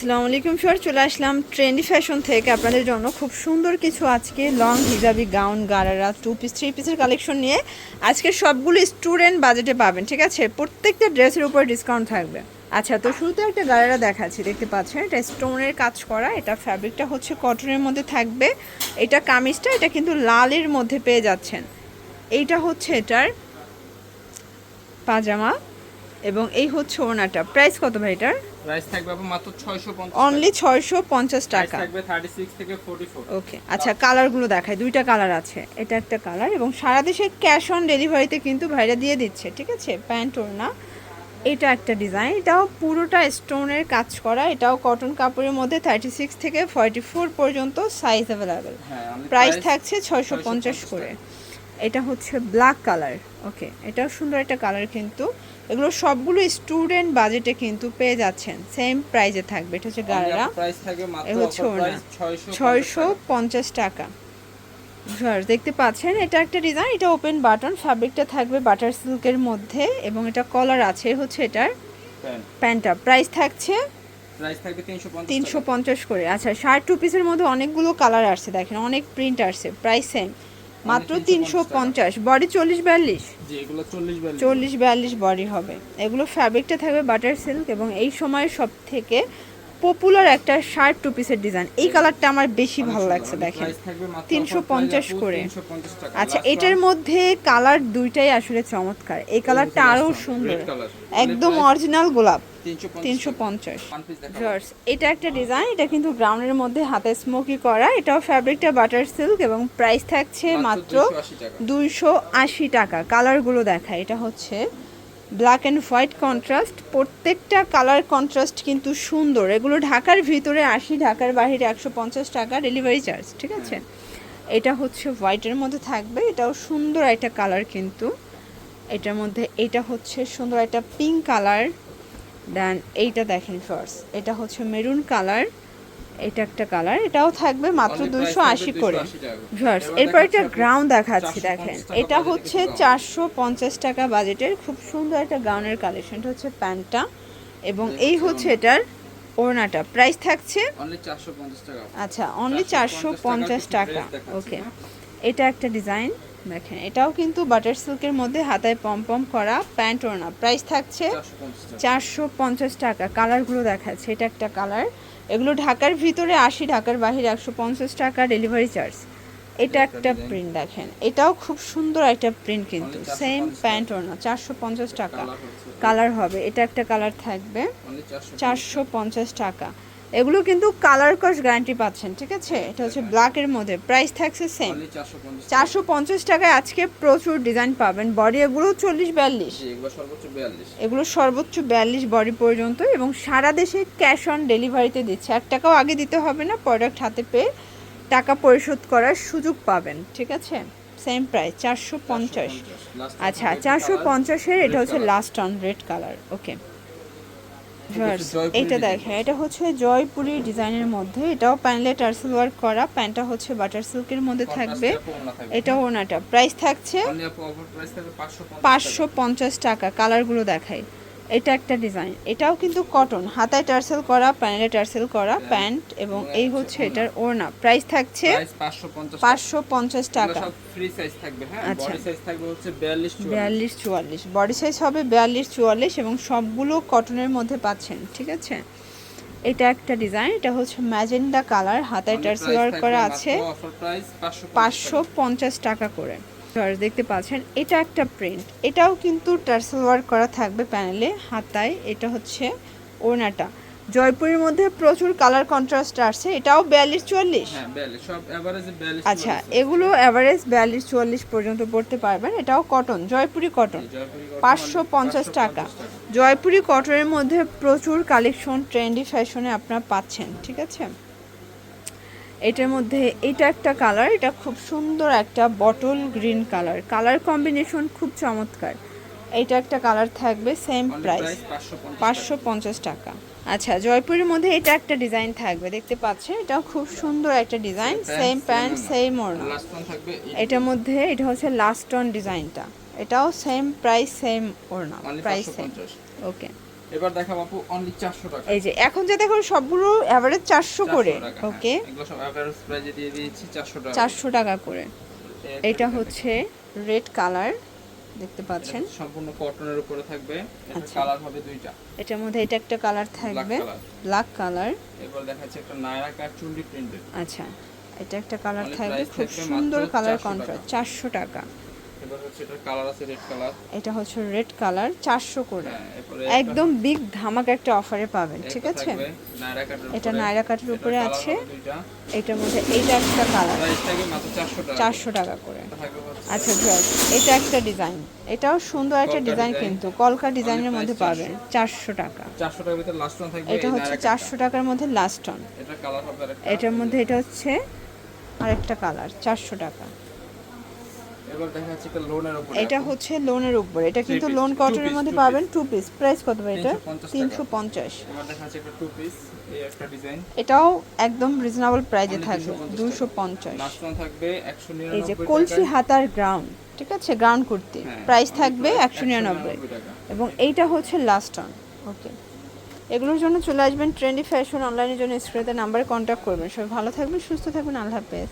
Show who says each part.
Speaker 1: আসসালামু আলাইকুম স্যার, চলে আসলাম ট্রেন্ডি ফ্যাশন থেকে আপনাদের জন্য খুব সুন্দর কিছু আজকে long hijabi gown gharara 2 piece 3 পিসের কালেকশন নিয়ে আজকে সবগুলো স্টুডেন্ট বাজেটে পাবেন। ঠিক আছে, প্রত্যেকটা ড্রেসের উপর ডিসকাউন্ট থাকবে। আচ্ছা, তো শুরুতে একটা গারারা দেখাচ্ছি, দেখতে পাচ্ছেন এটা স্টোনের কাজ করা, এটা ফ্যাব্রিকটা হচ্ছে কটনের মধ্যে থাকবে। এটা কামিজটা এটা কিন্তু লালের মধ্যে পেয়ে যাচ্ছেন। এইটা হচ্ছে এটার পাজামা এবং এই হচ্ছে ওড়নাটা। প্রাইস কত ভাই এটার?
Speaker 2: প্রাইস থাকবে মাত্র 650
Speaker 1: অনলি 650 টাকা।
Speaker 2: থাকবে 36 থেকে 44।
Speaker 1: ওকে, আচ্ছা কালারগুলো দেখায়, দুইটা কালার আছে, এটা একটা কালার এবং সারা দেশে ক্যাশ অন ডেলিভারিতে কিন্তু ভাইরা দিয়ে দিচ্ছে। ঠিক আছে, প্যান্ট ওড়না, এটা একটা ডিজাইন, এটাও পুরোটা স্টোনের কাজ করা, এটাও কটন কাপড়ের মধ্যে 36 থেকে 44 পর্যন্ত সাইজ অ্যাভেলেবেল। প্রাইস থাকছে 650 করে। এটা হচ্ছে ব্ল্যাক কালার। ওকে, এটাও সুন্দর একটা কালার, কিন্তু এগুলো সবগুলো স্টুডেন্ট বাজেটে কিন্তু পেয়ে যাচ্ছেন, সেম প্রাইজে থাকবে। এটা হচ্ছে গারারা,
Speaker 2: প্রাইস থাকবে মাত্র
Speaker 1: হচ্ছে ওড়না 650 টাকা। দেখতে পাচ্ছেন এটা একটা ডিজাইন, এটা ওপেন বাটন, ফ্যাব্রিকটা থাকবে বাটার সিল্কের মধ্যে এবং এটা কলার আছে। হচ্ছে এটার প্যান্টটা, প্রাইস থাকছে 350 করে। আচ্ছা, শার্ট 2 পিসের মধ্যে অনেকগুলো কালার আসছে, দেখেন অনেক প্রিন্ট আসছে, প্রাইস সেম মাত্র 350। বডি 40-42,
Speaker 2: জি এগুলো 40-42
Speaker 1: 40-42 বডি হবে। এগুলো ফ্যাব্রিকটা থাকবে বাটার সিল্ক এবং এই সময়ের সব থেকে পপুলার একটা শার্ট 2 পিসের ডিজাইন। এই কালারটা আমার বেশি ভালো লাগছে, দেখেন 350 করে। আচ্ছা, এটার মধ্যে কালার দুইটাই আসলে চমৎকার, এই কালারটা আরও সুন্দর, একদম অরিজিনাল গোলাপ। 350। এটা একটা ডিজাইন, এটা কিন্তু ব্রাউনের মধ্যে হাতে স্মোকি করা, এটাও ফ্যাব্রিকটা বাটার সিল্ক এবং প্রাইস থাকছে মাত্র 280 টাকা। কালারগুলো দেখা, এটা হচ্ছে ব্ল্যাক অ্যান্ড হোয়াইট কন্ট্রাস্ট, প্রত্যেকটা কালার কন্ট্রাস্ট কিন্তু সুন্দর। এগুলো ঢাকার ভিতরে 80, ঢাকার বাইরে 150 টাকা ডেলিভারি চার্জ। ঠিক আছে, এটা হচ্ছে হোয়াইটের মধ্যে থাকবে, এটাও সুন্দর একটা কালার কিন্তু এটার মধ্যে। এটা হচ্ছে সুন্দর একটা পিঙ্ক কালার, দেন এইটা দেখেন ফার্স্ট, এটা হচ্ছে মেরুন কালার, এটা একটা কালার, এটাও থাকবে মাত্র 280 করে। এরপর একটা গ্রাউন্ড দেখাচ্ছি, দেখেন এটা হচ্ছে 450 টাকা বাজেটের, খুব সুন্দর একটা গাউনের কালেকশন। এটা হচ্ছে প্যান্টটা এবং এই হচ্ছে এটার ওড়নাটা। প্রাইস থাকছে
Speaker 2: অনলি 450 টাকা।
Speaker 1: আচ্ছা, অনলি 450 টাকা। ওকে, এটা একটা ডিজাইন, দেখেন এটাও কিন্তু বাটার সিল্কের মধ্যে হাতায় পম করা, প্যান্ট ওড়না। প্রাইস থাকছে 450 টাকা। কালারগুলো দেখাচ্ছে, এটা একটা কালার, এগুলো ঢাকার ভিতরে 80, ঢাকার বাইরে 150 টাকা ডেলিভারি চার্জ। এটা একটা প্রিন্ট, দেখেন এটাও খুব সুন্দর একটা প্রিন্ট, কিন্তু সেম প্যান্ট ওড়না 450 টাকা। কালার হবে, এটা একটা কালার থাকবে 450 টাকা। এগুলো কিন্তু কালার কস গ্যারান্টি পাচ্ছেন। ঠিক আছে, এটা হচ্ছে ব্ল্যাকের মধ্যে, প্রাইস থাকছে সেম 450 টাকায়। আজকে প্রচুর ডিজাইন পাবেন। বডি এগুলো 40-42, এগুলো সর্বোচ্চ 42 বডি পর্যন্ত এবং সারা দেশে ক্যাশ অন ডেলিভারিতে দিচ্ছে। 1 টাকাও আগে দিতে হবে না, প্রোডাক্ট হাতে পেয়ে টাকা পরিশোধ করার সুযোগ পাবেন। ঠিক আছে, সেম প্রাইস 450। আচ্ছা, 450-এর এটা হচ্ছে লাস্ট অন রেড কালার। ওকে, এটা দেখেন, এটা হচ্ছে জয়পুরি ডিজাইনের মধ্যে, এটাও প্যানেলে টার্সেল ওয়ার্ক করা, প্যান্টটা হচ্ছে বাটার সিল্কের মধ্যে থাকবে, এটা ওনাটা। প্রাইস থাকছে 550 টাকা। কালারগুলো দেখাই, এটা একটা ডিজাইন, এটাও কিন্তু কটন, হাতায় টার্সেল করা, প্যানেলে টার্সেল করা প্যান্ট এবং এই হচ্ছে এটার ওড়না। প্রাইস থাকছে 550 টাকা।
Speaker 2: ফ্রি সাইজ থাকবে, হ্যাঁ
Speaker 1: আচ্ছা,
Speaker 2: বডি সাইজ থাকবে হচ্ছে
Speaker 1: 42-44, বডি সাইজ হবে 42-44 এবং সবগুলো কটনের মধ্যে পাচ্ছেন। ঠিক আছে, এটা একটা ডিজাইন, এটা হচ্ছে ম্যাজেন্ডা কালার, হাতায় টার্সেল ওয়ার্ক করা আছে, 550 টাকা করে। দেখতে পাচ্ছেন এটা একটা প্রিন্ট, এটাও কিন্তু টার্সেল ওয়ার্ক করা থাকবে প্যানেলে, হাতায়। এটা হচ্ছে ওড়নাটা। জয়পুরের মধ্যে প্রচুর কালার কন্ট্রাস্ট আসছে, এটাও 42-44। আচ্ছা, এগুলো অ্যাভারেজ 42-44 পর্যন্ত পড়তে পারবেন। এটাও কটন, জয়পুরি কটন, 550 টাকা। জয়পুরি কটনের মধ্যে প্রচুর কালেকশন ট্রেন্ডি ফ্যাশনে আপনারা পাচ্ছেন। ঠিক আছে, এটার মধ্যে এটা একটা কালার, এটা খুব সুন্দর একটা bottle green colour, colour combination খুব চমৎকার। এটা একটা কালার থাকবে, সেম প্রাইস 550 টাকা। আচ্ছা, জয়পুরের মধ্যে এটা একটা ডিজাইন থাকবে, দেখতে পাচ্ছেন এটাও খুব সুন্দর একটা ডিজাইন, সেম প্যান্ট সেম ওড়না। এটার মধ্যে এটা হচ্ছে লাস্ট অন ডিজাইনটা, এটাও সেম প্রাইস সেম ওড়না, প্রাইস সেম। ওকে,
Speaker 2: এবার দেখাবো আপু অনলি 400 টাকা।
Speaker 1: এই যে এখন যে দেখো সবগুলো এভারেজ 400 করে।
Speaker 2: 400 টাকা,
Speaker 1: ওকে,
Speaker 2: হ্যাঁ। এগুলো সব এভারেজ প্রাইসে দিয়ে দিয়েছি 400 টাকা।
Speaker 1: 400 টাকা করে। এটা হচ্ছে রেড কালার, দেখতে পাচ্ছেন
Speaker 2: এটা সম্পূর্ণ কটনের উপরে থাকবে। এটা
Speaker 1: আচ্ছা।
Speaker 2: কালার হবে দুইটা।
Speaker 1: এটার মধ্যে এটা একটা কালার থাকবে,
Speaker 2: color।
Speaker 1: Black colour.
Speaker 2: এবার দেখাচ্ছি একটা নায়রা কাট চুন্ডি প্রিন্টেড।
Speaker 1: আচ্ছা, এটা একটা কালার
Speaker 2: Only
Speaker 1: থাকবে,
Speaker 2: price
Speaker 1: খুব
Speaker 2: থাকবে
Speaker 1: সুন্দর
Speaker 2: মাত্র
Speaker 1: কালার
Speaker 2: 400
Speaker 1: কন্ট্রাস্ট, 400 টাকা।
Speaker 2: এবার হচ্ছে এটা কালার আছে রেড কালার।
Speaker 1: এটা হচ্ছে রেড কালার, 400 করে।
Speaker 2: হ্যাঁ, এরপরে
Speaker 1: একদম বিগ ধামাকা একটা অফারে পাবেন, ঠিক আছে?
Speaker 2: নায়রা কাটের উপরে।
Speaker 1: এটা নায়রা কাটের উপরে
Speaker 2: এটার
Speaker 1: আছে।
Speaker 2: colour হবে দুইটা।
Speaker 1: এটার মধ্যে এইটা একটা কালার,
Speaker 2: প্রাইস থাকবে মাত্র 400 টাকা।
Speaker 1: 400 টাকা করে।
Speaker 2: এটা থাকবে হচ্ছে
Speaker 1: আচ্ছা ড্রেস, এটা একটা ডিজাইন, এটাও সুন্দর একটা
Speaker 2: কলকা
Speaker 1: ডিজাইন,
Speaker 2: design।
Speaker 1: কিন্তু কলকা ডিজাইনের
Speaker 2: price
Speaker 1: মধ্যে
Speaker 2: 400
Speaker 1: পাবেন 400 টাকা।
Speaker 2: 400 টাকার ভিতরে লাস্ট ওয়ান থাকবে
Speaker 1: এটা
Speaker 2: এই
Speaker 1: হচ্ছে
Speaker 2: নায়রা কাটটা।
Speaker 1: 400 টাকার মধ্যে লাস্ট অন।
Speaker 2: এটা কালার হবে আরেকটা।
Speaker 1: এটার মধ্যে এটা হচ্ছে আরেকটা কালার, 400 টাকা।
Speaker 2: এবার দেখা যাচ্ছে একটা লোনের উপরে।
Speaker 1: এটা
Speaker 2: আপু।
Speaker 1: হচ্ছে লোনের উপর, এটা কিন্তু
Speaker 2: piece,
Speaker 1: লোন
Speaker 2: two
Speaker 1: কটনের
Speaker 2: piece,
Speaker 1: মধ্যে
Speaker 2: two
Speaker 1: পাবেন। টু পিস, প্রাইস কত ভাই এটা?
Speaker 2: 350
Speaker 1: 350।
Speaker 2: এবার দেখা যাচ্ছে একটা টু পিস, এই একটা ডিজাইন।
Speaker 1: এটাও একদম রিজনেবল প্রাইসে
Speaker 2: Only
Speaker 1: থাকবে,
Speaker 2: 250
Speaker 1: 250।
Speaker 2: লাস্ট ওয়ান থাকবে
Speaker 1: এই যে
Speaker 2: 199
Speaker 1: কলসি
Speaker 2: টাকায়।
Speaker 1: হাতার গ্রাউন্ড, ঠিক আছে, গ্রাউন্ড কুর্তি,
Speaker 2: হ্যাঁ,
Speaker 1: প্রাইস
Speaker 2: only
Speaker 1: থাকবে
Speaker 2: price
Speaker 1: 199।
Speaker 2: টাকা।
Speaker 1: এবং এইটা হচ্ছে লাস্ট অন। ওকে, এগুলোর জন্য চলে আসবেন ট্রেন্ডি ফ্যাশন অনলাইনের জন্য স্ক্রিনে নাম্বারে কন্ট্যাক্ট করবেন। সবাই ভালো থাকবেন, সুস্থ থাকবেন, আল্লাহ হাফেজ।